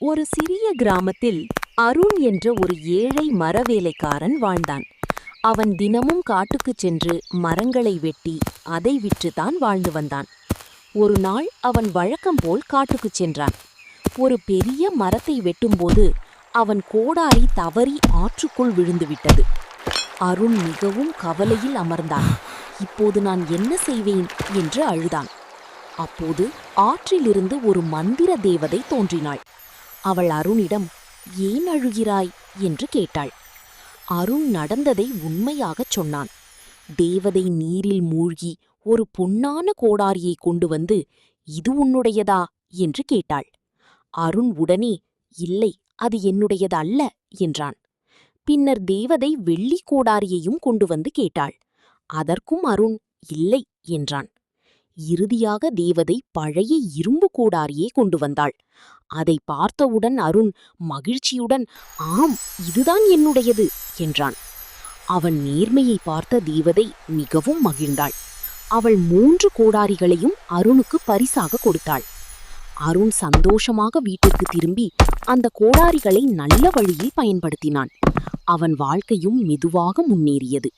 ஒரு சிறிய கிராமத்தில் அருண் என்ற ஒரு ஏழை மரவேலைக்காரன் வாழ்ந்தான். அவன் தினமும் காட்டுக்குச் சென்று மரங்களை வெட்டி அதை விற்றுத்தான் வாழ்ந்து வந்தான். ஒரு நாள் அவன் வழக்கம் போல் காட்டுக்குச் சென்றான். ஒரு பெரிய மரத்தை வெட்டும்போது அவன் கோடாரி தவறி ஆற்றுக்குள் விழுந்துவிட்டது. அருண் மிகவும் கவலையில் அமர்ந்தான். இப்போது நான் என்ன செய்வேன் என்று அழுதான். அப்போது ஆற்றிலிருந்து ஒரு மந்திர தேவதை தோன்றினாள். அவள் அருணிடம், ஏன் அழுகிறாய் என்று கேட்டாள். அருண் நடந்ததை உண்மையாகச் சொன்னான். தேவதை நீரில் மூழ்கி ஒரு பொன்னான கோடாரியை கொண்டு வந்து, இது உன்னுடையதா என்று கேட்டாள். அருண் உடனே, இல்லை, அது என்னுடையது அல்ல என்றான். பின்னர் தேவதை வெள்ளி கோடாரியையும் கொண்டு வந்து கேட்டாள். அதற்கும் அருண் இல்லை என்றான். இறுதியாக தேவதை பழைய இரும்பு கோடாரியை கொண்டு வந்தாள். அதை பார்த்தவுடன் அருண் மகிழ்ச்சியுடன், ஆம், இதுதான் என்னுடையது என்றான். அவன் நேர்மையை பார்த்த தேவதை மிகவும் மகிழ்ந்தாள். அவள் 3 கோடாரிகளையும் அருணுக்கு பரிசாக கொடுத்தாள். அருண் சந்தோஷமாக வீட்டிற்கு திரும்பி அந்த கோடாரிகளை நல்ல வழியில் பயன்படுத்தினான். அவன் வாழ்க்கையும் மெதுவாக முன்னேறியது.